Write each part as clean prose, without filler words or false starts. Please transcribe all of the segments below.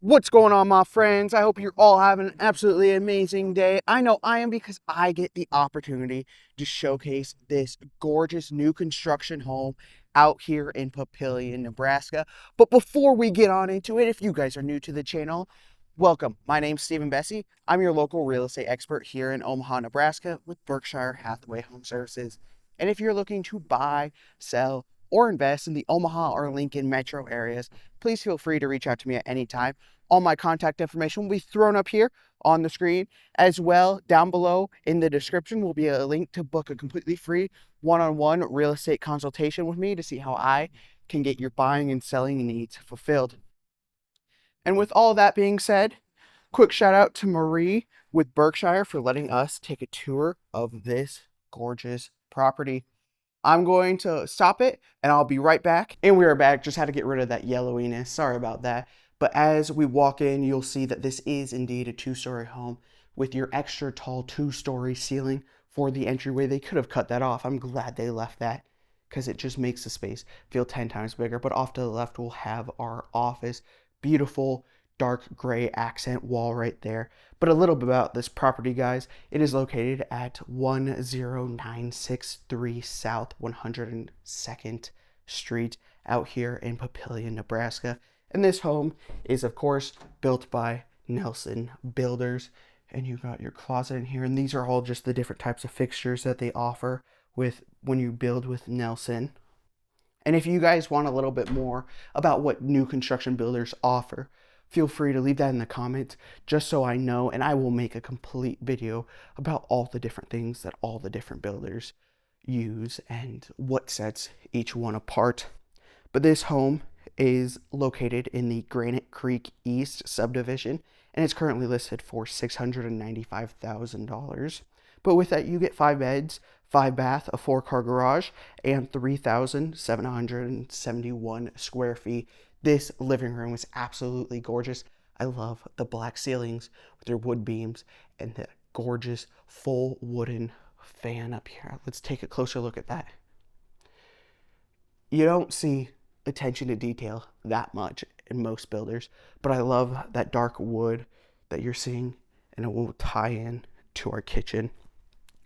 What's going on, my friends? I hope you're all having an absolutely amazing day. I know I am, because I get the opportunity to showcase this gorgeous new construction home out here in Papillion, Nebraska. But before we get on into it, if you guys are new to the channel, welcome. My name's Stephen Bessie. I'm your local real estate expert here in Omaha, Nebraska with Berkshire Hathaway Home Services. And if you're looking to buy, sell, or invest in the Omaha or Lincoln metro areas, please feel free to reach out to me at any time. All my contact information will be thrown up here on the screen. As well, down below in the description will be a link to book a completely free one-on-one real estate consultation with me to see how I can get your buying and selling needs fulfilled. And with all that being said, quick shout out to Marie with Berkshire for letting us take a tour of this gorgeous property. I'm going to stop it and I'll be right back. And we are back. Just had to get rid of that yellowiness. Sorry about that. But as we walk in, you'll see that this is indeed a two-story home with your extra tall two-story ceiling for the entryway. They could have cut that off. I'm glad they left that because it just makes the space feel 10 times bigger. But off to the left, we'll have our office. Beautiful dark gray accent wall right there. But a little bit about this property, guys. It is located at 10963 South 102nd Street out here in Papillion, Nebraska. And this home is, of course, built by Nelson Builders. And you got your closet in here. And these are all just the different types of fixtures that they offer with when you build with Nelson. And if you guys want a little bit more about what new construction builders offer, feel free to leave that in the comments just so I know, and I will make a complete video about all the different things that all the different builders use and what sets each one apart. But this home is located in the Granite Creek East subdivision, and it's currently listed for $695,000. But with that, you get 5 beds, 5 bath, a 4-car garage, and 3,771 square feet. This living room is absolutely gorgeous. I love the black ceilings with their wood beams and the gorgeous full wooden fan up here. Let's take a closer look at that. You don't see attention to detail that much in most builders, but I love that dark wood that you're seeing, and it will tie in to our kitchen.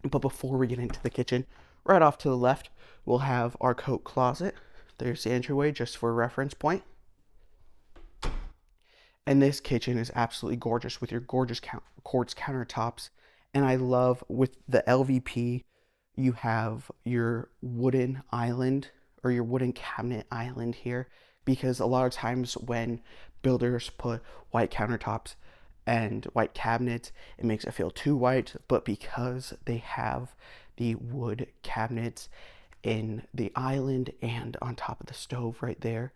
But before we get into the kitchen, right off to the left, we'll have our coat closet. There's the entryway just for a reference point. And this kitchen is absolutely gorgeous with your gorgeous quartz countertops. And I love with the LVP, you have your wooden island or your wooden cabinet island here, because a lot of times when builders put white countertops and white cabinets, it makes it feel too white. But because they have the wood cabinets in the island and on top of the stove right there,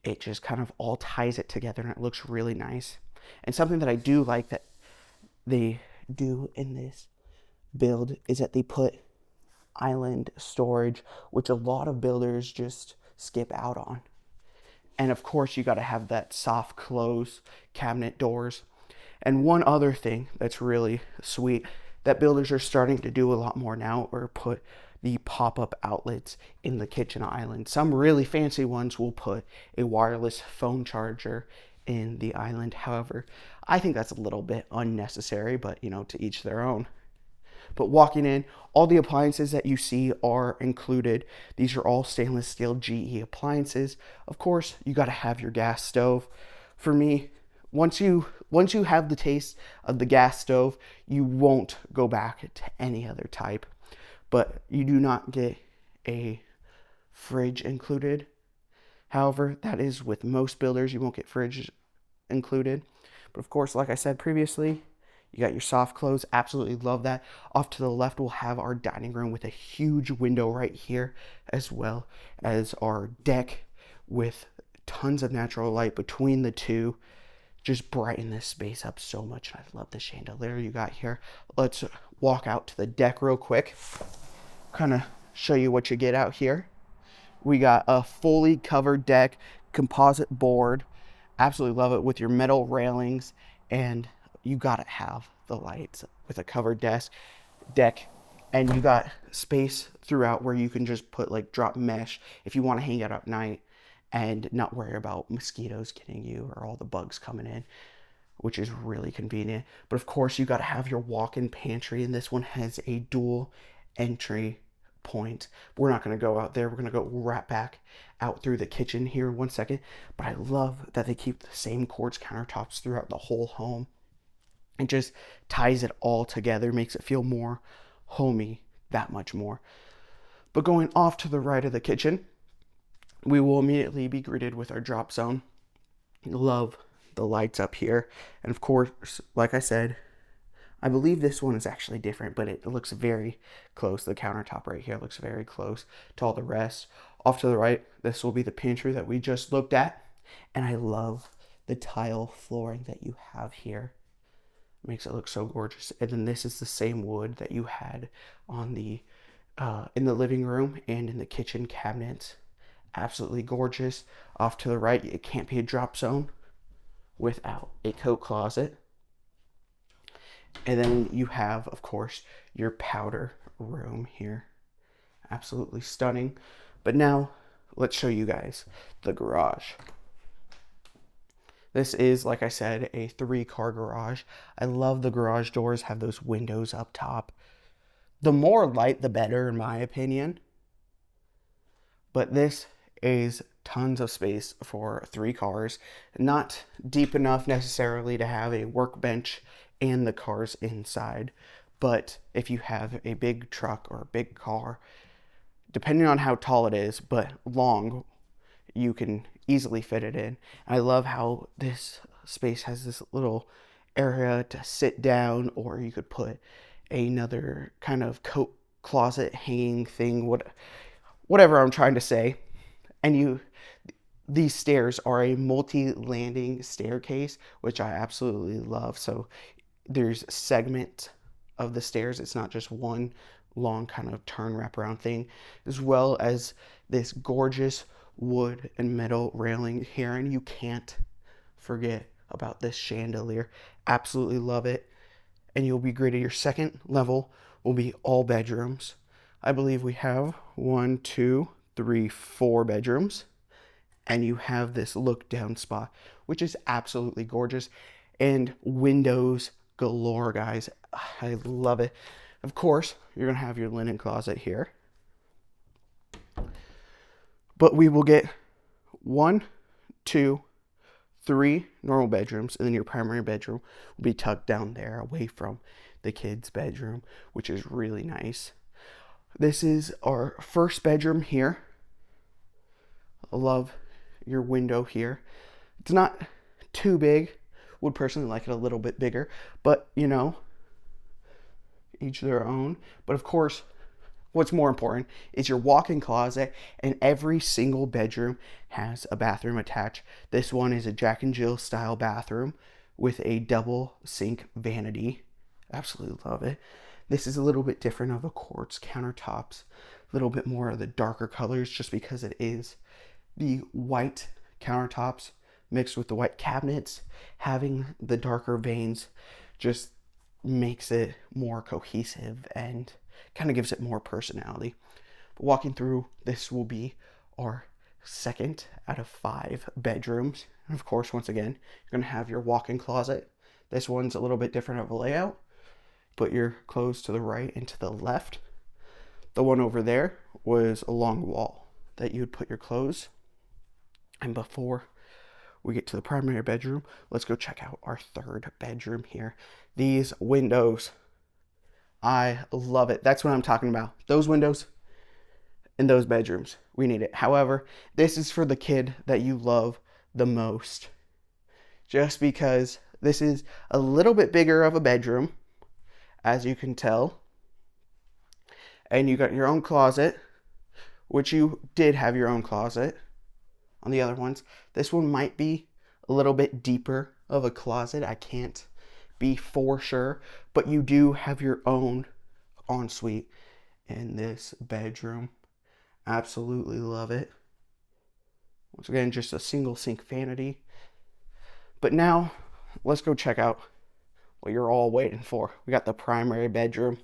it just kind of all ties it together and it looks really nice. And something that I do like that they do in this build is that they put island storage, which a lot of builders just skip out on. And of course, you got to have that soft close cabinet doors. And one other thing that's really sweet that builders are starting to do a lot more now, or put the pop-up outlets in the kitchen island. Some really fancy ones will put a wireless phone charger in the island. However, I think that's a little bit unnecessary, but to each their own. But walking in, all the appliances that you see are included. These are all stainless steel GE appliances. Of course, you got to have your gas stove. For me, once you have the taste of the gas stove, you won't go back to any other type. But you do not get a fridge included. However, that is with most builders. You won't get fridge included. But of course, like I said previously, you got your soft close. Absolutely love that. Off to the left, we'll have our dining room with a huge window right here, as well as our deck with tons of natural light between the two. Just brighten this space up so much. I love the chandelier you got here. Let's walk out to the deck real quick. Kind of show you what you get out here. We got a fully covered deck, composite board. Absolutely love it with your metal railings, and you gotta have the lights with a covered deck, and you got space throughout where you can just put like drop mesh if you want to hang out at night and not worry about mosquitoes getting you or all the bugs coming in, which is really convenient. But of course, you got to have your walk-in pantry, and this one has a dual entry point. We're not going to go out there. We're going to go right back out through the kitchen here in 1 second. But I love that they keep the same quartz countertops throughout the whole home. It just ties it all together, makes it feel more homey that much more. But going off to the right of the kitchen, we will immediately be greeted with our drop zone. Love the lights up here. And of course, like I said, I believe this one is actually different, but it looks very close. The countertop right here looks very close to all the rest. Off to the right, this will be the pantry that we just looked at. And I love the tile flooring that you have here. It makes it look so gorgeous. And then this is the same wood that you had on the in the living room and in the kitchen cabinets. Absolutely gorgeous. Off to the right, it can't be a drop zone without a coat closet. And then you have, of course, your powder room here. Absolutely stunning. But now, let's show you guys the garage. This is, like I said, a 3-car garage. I love the garage doors have those windows up top. The more light, the better, in my opinion. But this is tons of space for 3 cars. Not deep enough necessarily to have a workbench and the cars inside. But if you have a big truck or a big car, depending on how tall it is, but long, you can easily fit it in. I love how this space has this little area to sit down, or you could put another kind of coat closet hanging thing, whatever I'm trying to say. And these stairs are a multi-landing staircase, which I absolutely love. So there's segment of the stairs. It's not just one long kind of turn wraparound thing, as well as this gorgeous wood and metal railing here. And you can't forget about this chandelier. Absolutely love it. And you'll be greeted. Your second level will be all bedrooms. I believe we have 1, 2, 3, 4 bedrooms. And you have this look down spot, which is absolutely gorgeous. And windows galore, guys. I love it. Of course, you're going to have your linen closet here. But we will get 1, 2, 3 normal bedrooms, and then your primary bedroom will be tucked down there away from the kids' bedroom, which is really nice. This is our first bedroom here. I love your window here. It's not too big. Would personally like it a little bit bigger, but you know, each their own. But of course, what's more important is your walk-in closet, and every single bedroom has a bathroom attached. This one is a Jack and Jill style bathroom with a double sink vanity. Absolutely love it. This is a little bit different of a quartz countertops, a little bit more of the darker colors, just because it is the white countertops mixed with the white cabinets. Having the darker veins just makes it more cohesive and kind of gives it more personality. But walking through, this will be our second out of 5 bedrooms. And of course, once again, you're going to have your walk-in closet. This one's a little bit different of a layout. Put your clothes to the right and to the left. The one over there was a long wall that you would put your clothes. And before we get to the primary bedroom, let's go check out our third bedroom here. These windows, I love it. That's what I'm talking about. Those windows in those bedrooms, we need it. However, this is for the kid that you love the most. Just because this is a little bit bigger of a bedroom, as you can tell. And you got your own closet, which you did have your own closet on the other ones. This one might be a little bit deeper of a closet. I can't be for sure, but you do have your own ensuite in this bedroom. Absolutely love it. Once again, just a single sink vanity. But now let's go check out what you're all waiting for. We got the primary bedroom.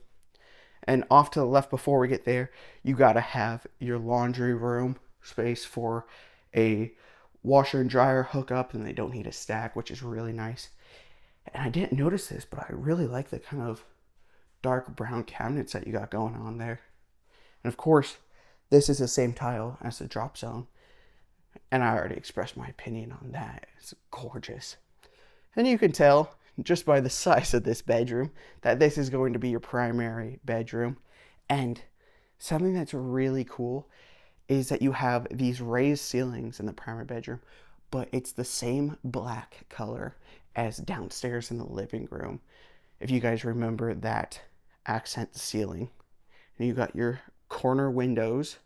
And off to the left before we get there, you got to have your laundry room space for a washer and dryer hookup, and they don't need a stack, which is really nice. And I didn't notice this, but I really like the kind of dark brown cabinets that you got going on there. And of course, this is the same tile as the drop zone. And I already expressed my opinion on that. It's gorgeous. And you can tell just by the size of this bedroom that this is going to be your primary bedroom. And something that's really cool is that you have these raised ceilings in the primary bedroom, but it's the same black color as downstairs in the living room. If you guys remember that accent ceiling. And you got your corner windows.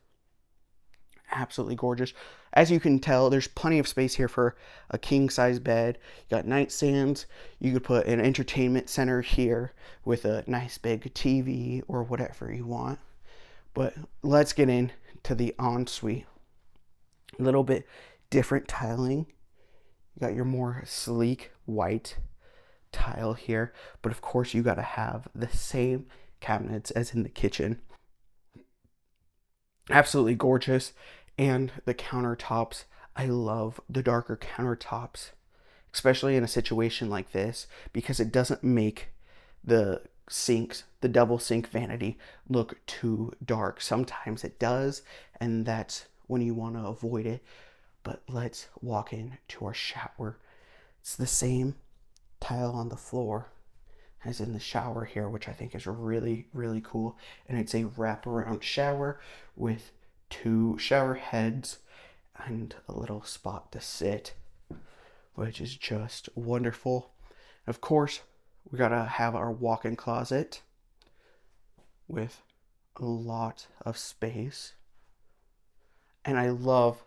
Absolutely gorgeous. As you can tell, there's plenty of space here for a king size bed. You got nightstands. You could put an entertainment center here with a nice big TV or whatever you want. But let's get into the ensuite. A little bit different tiling. You got your more sleek white tile here, but of course you got to have the same cabinets as in the kitchen. Absolutely gorgeous. And the countertops, I love the darker countertops, especially in a situation like this, because it doesn't make the sinks, the double sink vanity, look too dark. Sometimes it does, and that's when you want to avoid it. But let's walk into our shower. It's the same tile on the floor as in the shower here, which I think is really, really cool. And it's a wraparound shower with 2 shower heads and a little spot to sit, which is just wonderful. Of course, we gotta have our walk-in closet with a lot of space. And I love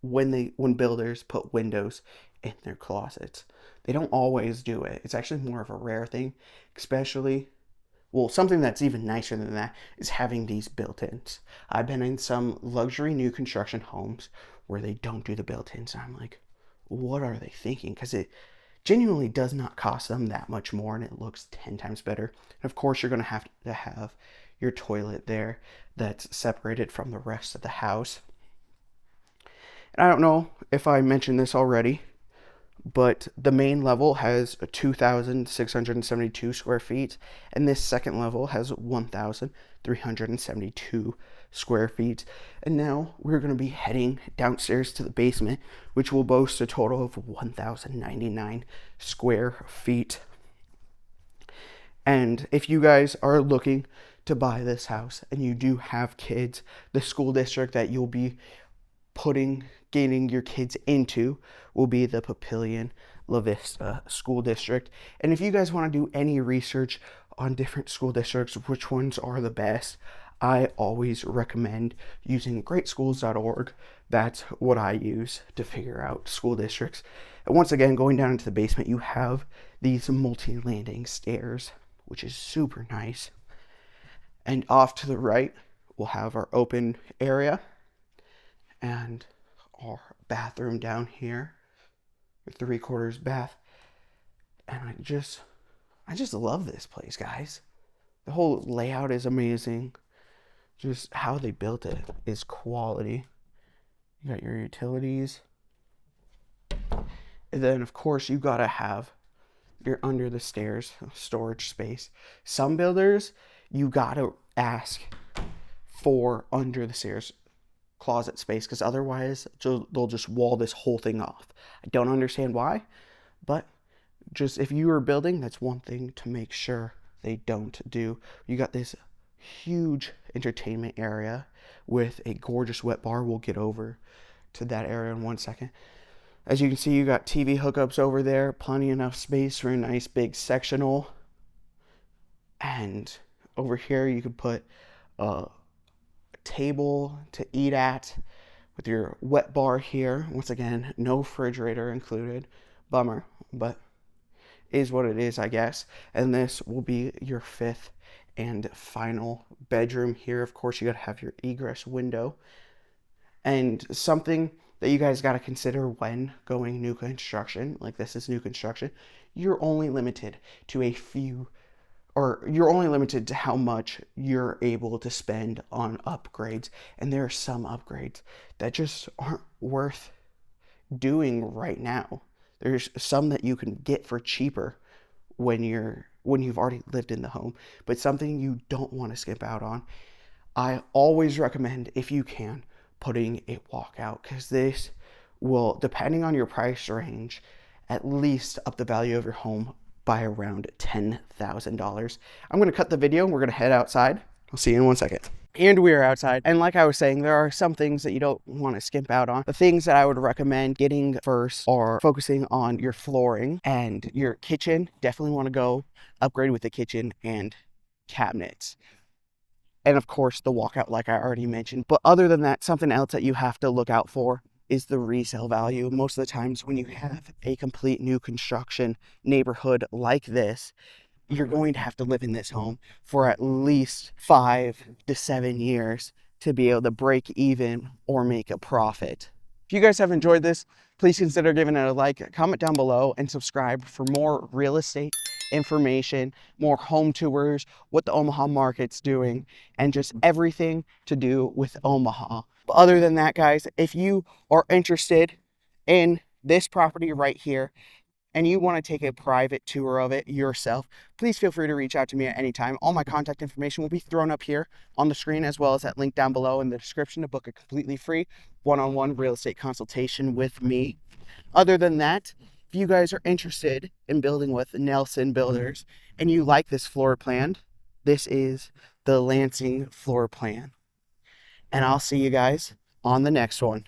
when builders put windows in their closets. They don't always do it. It's actually more of a rare thing, especially, well, something that's even nicer than that is having these built-ins. I've been in some luxury new construction homes where they don't do the built-ins. I'm like, what are they thinking? Because it genuinely does not cost them that much more, and it looks 10 times better. And of course, you're going to have your toilet there that's separated from the rest of the house. And I don't know if I mentioned this already, but the main level has 2,672 square feet, and this second level has 1,372 square feet. And now we're going to be heading downstairs to the basement, which will boast a total of 1,099 square feet. And if you guys are looking to buy this house and you do have kids, the school district that you'll be getting your kids into will be the Papillion La Vista School District. And if you guys want to do any research on different school districts, which ones are the best, I always recommend using greatschools.org. That's what I use to figure out school districts. And once again, going down into the basement, you have these multi-landing stairs, which is super nice. And off to the right, we'll have our open area and our bathroom down here, your 3/4 bath. And I just love this place, guys. The whole layout is amazing. Just how they built it is quality. You got your utilities. And then, of course, you gotta have your under the stairs storage space. Some builders, you gotta ask for under the stairs closet space, because otherwise they'll just wall this whole thing off. I don't understand why, but just if you are building, that's one thing to make sure they don't do. You got this huge entertainment area with a gorgeous wet bar. We'll get over to that area in 1 second. As you can see, you got TV hookups over there, plenty enough space for a nice big sectional. And over here you could put a table to eat at with your wet bar here. Once again, no refrigerator included. Bummer, but is what it is, I guess. And this will be your 5th and final bedroom here. Of course, you gotta have your egress window. And something that you guys gotta consider when going new construction, like this is new construction, you're only limited to a few or you're only limited to how much you're able to spend on upgrades. And there are some upgrades that just aren't worth doing right now. There's some that you can get for cheaper when you've already lived in the home, but something you don't want to skip out on. I always recommend, if you can, putting a walkout, because this will, depending on your price range, at least up the value of your home by around $10,000. I'm going to cut the video and we're going to head outside. I'll see you in 1 second. And we are outside. And like I was saying, there are some things that you don't want to skimp out on. The things that I would recommend getting first are focusing on your flooring and your kitchen. Definitely want to go upgrade with the kitchen and cabinets. And of course, the walkout, like I already mentioned. But other than that, something else that you have to look out for is the resale value. Most of the times when you have a complete new construction neighborhood like this, you're going to have to live in this home for at least 5 to 7 years to be able to break even or make a profit. If you guys have enjoyed this, please consider giving it a like, comment down below, and subscribe for more real estate information, more home tours, what the Omaha market's doing, and just everything to do with Omaha. But other than that, guys, if you are interested in this property right here, and you want to take a private tour of it yourself, please feel free to reach out to me at any time. All my contact information will be thrown up here on the screen, as well as that link down below in the description to book a completely free one-on-one real estate consultation with me. Other than that, if you guys are interested in building with Nelson Builders and you like this floor plan, this is the Lansing floor plan. And I'll see you guys on the next one.